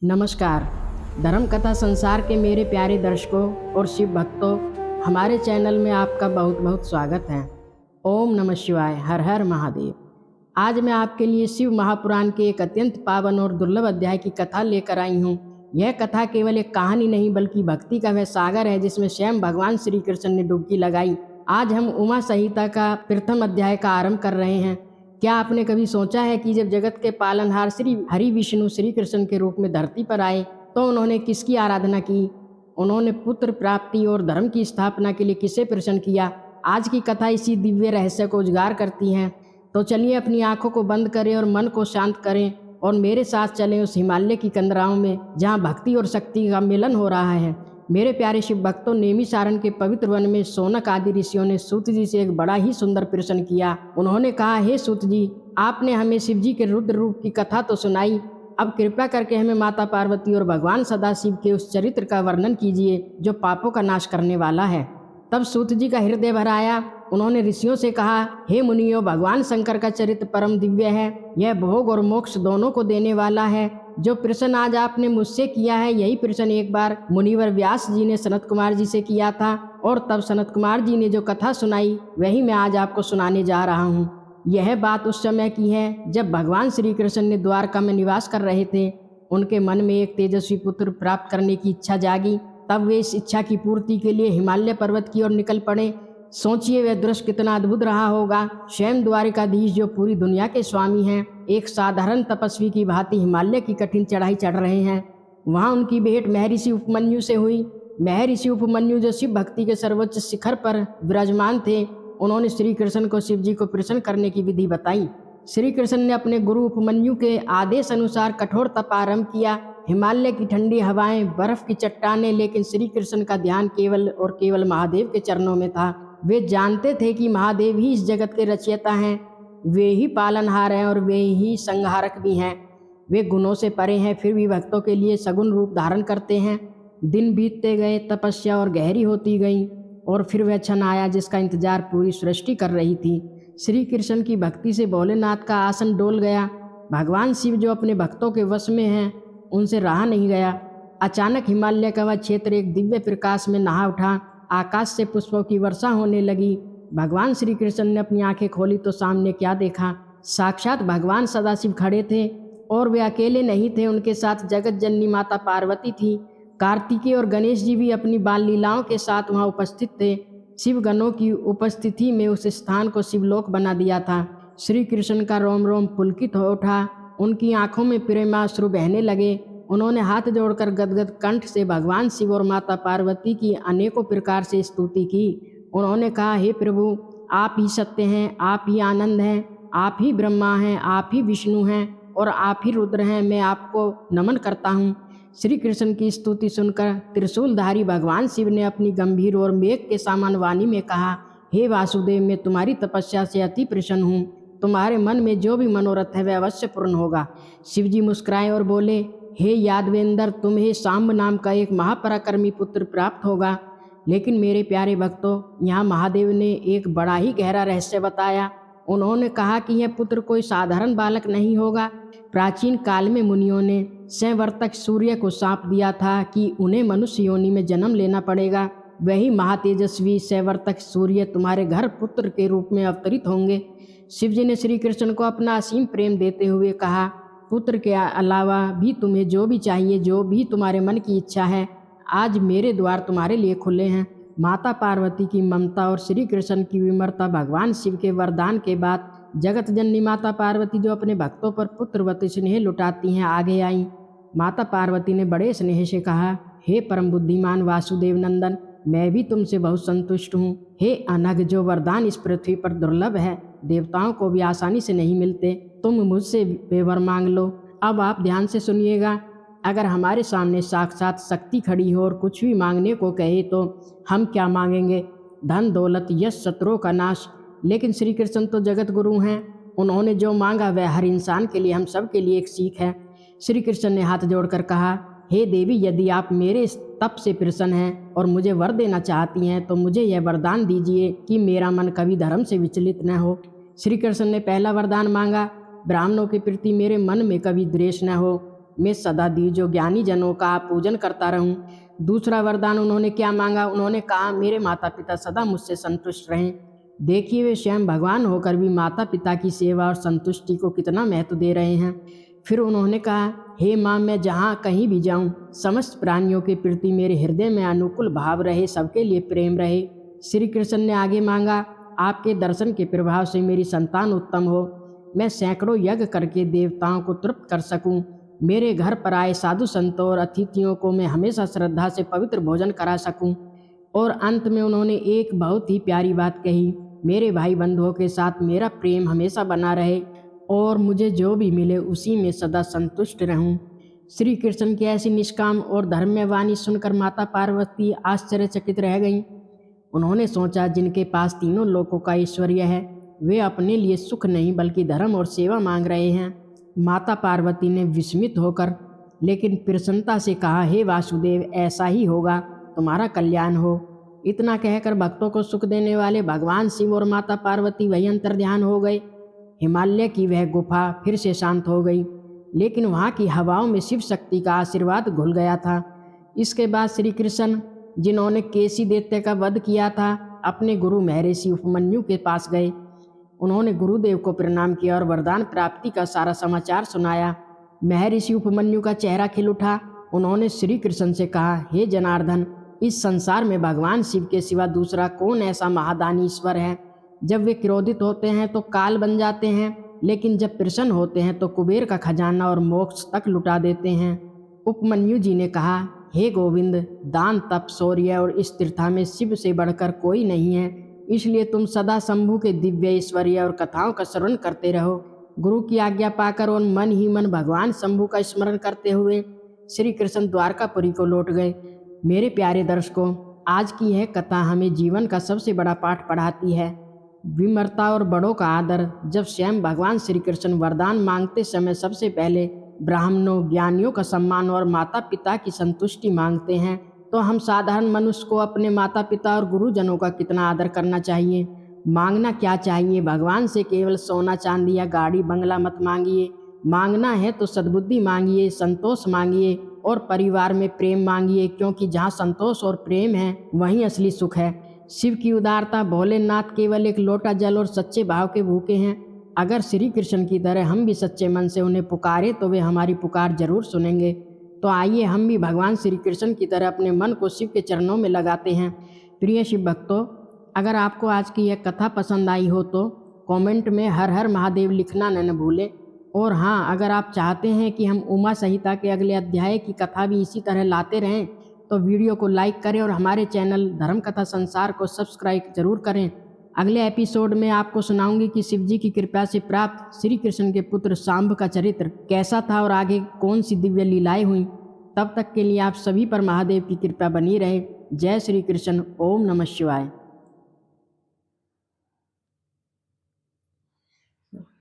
नमस्कार। धर्म कथा संसार के मेरे प्यारे दर्शकों और शिव भक्तों, हमारे चैनल में आपका बहुत बहुत स्वागत है। ओम नमः शिवाय, हर हर महादेव। आज मैं आपके लिए शिव महापुराण के एक अत्यंत पावन और दुर्लभ अध्याय की कथा लेकर आई हूँ। यह कथा केवल एक कहानी नहीं बल्कि भक्ति का वह सागर है जिसमें स्वयं भगवान श्री कृष्ण ने डुबकी लगाई। आज हम उमा संहिता का प्रथम अध्याय का आरंभ कर रहे हैं। क्या आपने कभी सोचा है कि जब जगत के पालनहार श्री हरि विष्णु श्री कृष्ण के रूप में धरती पर आए तो उन्होंने किसकी आराधना की? उन्होंने पुत्र प्राप्ति और धर्म की स्थापना के लिए किसे प्रसन्न किया? आज की कथा इसी दिव्य रहस्य को उजागर करती है। तो चलिए अपनी आंखों को बंद करें और मन को शांत करें और मेरे साथ चलें उस हिमालय की कंदराओं में जहाँ भक्ति और शक्ति का मिलन हो रहा है। मेरे प्यारे शिव भक्तों, नेमिसारण के पवित्र वन में सोनक आदि ऋषियों ने सूत जी से एक बड़ा ही सुंदर प्रश्न किया। उन्होंने कहा, हे सूत जी, आपने हमें शिव जी के रुद्र रूप की कथा तो सुनाई, अब कृपा करके हमें माता पार्वती और भगवान सदाशिव के उस चरित्र का वर्णन कीजिए जो पापों का नाश करने वाला है। तब सूत जी का हृदय भर आया। उन्होंने ऋषियों से कहा, हे मुनियों, भगवान शंकर का चरित्र परम दिव्य है। यह भोग और मोक्ष दोनों को देने वाला है। जो प्रश्न आज आपने मुझसे किया है, यही प्रश्न एक बार मुनिवर व्यास जी ने सनत कुमार जी से किया था और तब सनत कुमार जी ने जो कथा सुनाई वही मैं आज आपको सुनाने जा रहा हूँ। यह बात उस समय की है जब भगवान श्री कृष्ण ने द्वारका में निवास कर रहे थे। उनके मन में एक तेजस्वी पुत्र प्राप्त करने की इच्छा जागी। तब वे इस इच्छा की पूर्ति के लिए हिमालय पर्वत की ओर निकल पड़े। सोचिए वह दृश्य कितना अद्भुत रहा होगा। स्वयं द्वारिकाधीश जो पूरी दुनिया के स्वामी हैं, एक साधारण तपस्वी की भांति हिमालय की कठिन चढ़ाई चढ़ रहे हैं। वहाँ उनकी भेंट महर्षि उपमन्यु से हुई। महर्षि उपमन्यु जो शिव भक्ति के सर्वोच्च शिखर पर विराजमान थे, उन्होंने श्री कृष्ण को शिव जी को प्रसन्न करने की विधि बताई। श्री कृष्ण ने अपने गुरु उपमन्यु के आदेश अनुसार कठोर तप आरंभ किया। हिमालय की ठंडी हवाएं, बर्फ की चट्टानें, लेकिन श्री कृष्ण का ध्यान केवल और केवल महादेव के चरणों में था। वे जानते थे कि महादेव ही इस जगत के रचयिता हैं, वे ही पालनहार हैं और वे ही संहारक भी हैं। वे गुणों से परे हैं, फिर भी भक्तों के लिए सगुण रूप धारण करते हैं। दिन बीतते गए, तपस्या और गहरी होती गई और फिर वह क्षण आया जिसका इंतजार पूरी सृष्टि कर रही थी। श्री कृष्ण की भक्ति से भोलेनाथ का आसन डोल गया। भगवान शिव जो अपने भक्तों के वश में हैं, उनसे रहा नहीं गया। अचानक हिमालय का वह क्षेत्र एक दिव्य प्रकाश में नहा उठा। आकाश से पुष्पों की वर्षा होने लगी। भगवान श्री कृष्ण ने अपनी आंखें खोली तो सामने क्या देखा? साक्षात भगवान सदाशिव खड़े थे और वे अकेले नहीं थे, उनके साथ जगत जननी माता पार्वती थी। कार्तिकेय और गणेश जी भी अपनी बाल लीलाओं के साथ वहां उपस्थित थे। शिव गणों की उपस्थिति में उस स्थान को शिवलोक बना दिया था। श्री कृष्ण का रोम रोम पुलकित हो उठा। उनकी आंखों में प्रेमाश्रु बहने लगे। उन्होंने हाथ जोड़कर गदगद कंठ से भगवान शिव और माता पार्वती की अनेकों प्रकार से स्तुति की। उन्होंने कहा, हे प्रभु, आप ही सत्य हैं, आप ही आनंद हैं, आप ही ब्रह्मा हैं, आप ही विष्णु हैं और आप ही रुद्र हैं। मैं आपको नमन करता हूँ। श्री कृष्ण की स्तुति सुनकर त्रिशूलधारी भगवान शिव ने अपनी गंभीर और मेघ के समान वाणी में कहा, हे वासुदेव, मैं तुम्हारी तपस्या से अति प्रसन्न हूँ। तुम्हारे मन में जो भी मनोरथ है वह अवश्य पूर्ण होगा। शिव जी मुस्कुराए और बोले, हे यादवेंद्र, तुम्हें सांब नाम का एक महापराक्रमी पुत्र प्राप्त होगा। लेकिन मेरे प्यारे भक्तों, यहाँ महादेव ने एक बड़ा ही गहरा रहस्य बताया। उन्होंने कहा कि यह पुत्र कोई साधारण बालक नहीं होगा। प्राचीन काल में मुनियों ने संवर्तक सूर्य को साँप दिया था कि उन्हें मनुष्य योनि में जन्म लेना पड़ेगा। वही महातेजस्वी संवर्तक सूर्य तुम्हारे घर पुत्र के रूप में अवतरित होंगे। शिव जी ने श्री कृष्ण को अपना असीम प्रेम देते हुए कहा, पुत्र के अलावा भी तुम्हें जो भी चाहिए, जो भी तुम्हारे मन की इच्छा है, आज मेरे द्वार तुम्हारे लिए खुले हैं। माता पार्वती की ममता और श्री कृष्ण की विमरता, भगवान शिव के वरदान के बाद जगत जननी माता पार्वती जो अपने भक्तों पर पुत्रवत स्नेह लुटाती हैं, आगे आई। माता पार्वती ने बड़े स्नेह से कहा, हे परम बुद्धिमान वासुदेव नंदन, मैं भी तुमसे बहुत संतुष्ट हूँ। हे अनघ, जो वरदान इस पृथ्वी पर दुर्लभ है, देवताओं को भी आसानी से नहीं मिलते, तुम मुझसे बेवर मांग लो। अब आप ध्यान से सुनिएगा। अगर हमारे सामने साक्षात शक्ति खड़ी हो और कुछ भी मांगने को कहे तो हम क्या मांगेंगे? धन, दौलत, यश, शत्रुओं का नाश। लेकिन श्री कृष्ण तो जगत गुरु हैं। उन्होंने जो मांगा वह हर इंसान के लिए, हम सब के लिए एक सीख है। श्री कृष्ण ने हाथ जोड़कर कहा, हे देवी, यदि आप मेरे इस तप से प्रसन्न हैं और मुझे वर देना चाहती हैं तो मुझे यह वरदान दीजिए कि मेरा मन कभी धर्म से विचलित न हो। श्री कृष्ण ने पहला वरदान मांगा, ब्राह्मणों के प्रति मेरे मन में कभी द्वेष न हो। मैं सदा जो ज्ञानी जनों का पूजन करता रहूं। दूसरा वरदान उन्होंने क्या मांगा? उन्होंने कहा मेरे माता पिता सदा मुझसे संतुष्ट रहें। देखिए वे स्वयं भगवान होकर भी माता पिता की सेवा और संतुष्टि को कितना महत्व दे रहे हैं। फिर उन्होंने कहा हे माँ, मैं जहाँ कहीं भी जाऊँ समस्त प्राणियों के प्रति मेरे हृदय में अनुकूल भाव रहे, सबके लिए प्रेम रहे। श्री कृष्ण ने आगे मांगा आपके दर्शन के प्रभाव से मेरी संतान उत्तम हो, मैं सैकड़ों यज्ञ करके देवताओं को तृप्त कर सकूं, मेरे घर पर आए साधु संतों और अतिथियों को मैं हमेशा श्रद्धा से पवित्र भोजन करा सकूं। और अंत में उन्होंने एक बहुत ही प्यारी बात कही, मेरे भाई बंधुओं के साथ मेरा प्रेम हमेशा बना रहे और मुझे जो भी मिले उसी में सदा संतुष्ट रहूं। श्री कृष्ण की ऐसी निष्काम और धर्म्य वाणी सुनकर माता पार्वती आश्चर्यचकित रह गईं। उन्होंने सोचा जिनके पास तीनों लोकों का ऐश्वर्य है वे अपने लिए सुख नहीं बल्कि धर्म और सेवा मांग रहे हैं। माता पार्वती ने विस्मित होकर लेकिन प्रसन्नता से कहा हे वासुदेव, ऐसा ही होगा, तुम्हारा कल्याण हो। इतना कहकर भक्तों को सुख देने वाले भगवान शिव और माता पार्वती वहीं अंतर्ध्यान हो गए। हिमालय की वह गुफा फिर से शांत हो गई, लेकिन वहाँ की हवाओं में शिव शक्ति का आशीर्वाद घुल गया था। इसके बाद श्री कृष्ण, जिन्होंने केसी दैत्य का वध किया था, अपने गुरु महर्षि उपमन्यु के पास गए। उन्होंने गुरुदेव को प्रणाम किया और वरदान प्राप्ति का सारा समाचार सुनाया। महर्षि उपमन्यु का चेहरा खिल उठा। उन्होंने श्री कृष्ण से कहा हे जनार्दन, इस संसार में भगवान शिव के सिवा दूसरा कौन ऐसा महादानी ईश्वर है? जब वे क्रोधित होते हैं तो काल बन जाते हैं, लेकिन जब प्रसन्न होते हैं तो कुबेर का खजाना और मोक्ष तक लुटा देते हैं। उपमन्यु जी ने कहा हे गोविंद, दान तप शौर्य और स्थिरता में शिव से बढ़कर कोई नहीं है, इसलिए तुम सदा शंभु के दिव्य ऐश्वर्य और कथाओं का श्रवण करते रहो। गुरु की आज्ञा पाकर और मन ही मन भगवान शंभु का स्मरण करते हुए श्री कृष्ण द्वारकापुरी को लौट गए। मेरे प्यारे दर्शकों, आज की यह कथा हमें जीवन का सबसे बड़ा पाठ पढ़ाती है, विनम्रता और बड़ों का आदर। जब स्वयं भगवान श्री कृष्ण वरदान मांगते समय सबसे पहले ब्राह्मणों, ज्ञानियों का सम्मान और माता पिता की संतुष्टि मांगते हैं, तो हम साधारण मनुष्य को अपने माता पिता और गुरुजनों का कितना आदर करना चाहिए। मांगना क्या चाहिए? भगवान से केवल सोना चांदी या गाड़ी बंगला मत मांगिए। मांगना है तो सद्बुद्धि मांगिए, संतोष मांगिए और परिवार में प्रेम मांगिए, क्योंकि जहाँ संतोष और प्रेम है वहीं असली सुख है। शिव की उदारता, भोलेनाथ केवल एक लोटा जल और सच्चे भाव के भूखे हैं। अगर श्री कृष्ण की तरह हम भी सच्चे मन से उन्हें पुकारे तो वे हमारी पुकार जरूर सुनेंगे। तो आइए हम भी भगवान श्री कृष्ण की तरह अपने मन को शिव के चरणों में लगाते हैं। प्रिय शिव भक्तों, अगर आपको आज की यह कथा पसंद आई हो तो कमेंट में हर हर महादेव लिखना न भूलें। और हाँ, अगर आप चाहते हैं कि हम उमा संहिता के अगले अध्याय की कथा भी इसी तरह लाते रहें तो वीडियो को लाइक करें और हमारे चैनल धर्म कथा संसार को सब्सक्राइब जरूर करें। अगले एपिसोड में आपको सुनाऊंगी कि शिवजी की कृपा से प्राप्त श्री कृष्ण के पुत्र सांब का चरित्र कैसा था और आगे कौन सी दिव्य लीलाएं हुई। तब तक के लिए आप सभी पर महादेव की कृपा बनी रहे। जय श्री कृष्ण। ओम नमः शिवाय।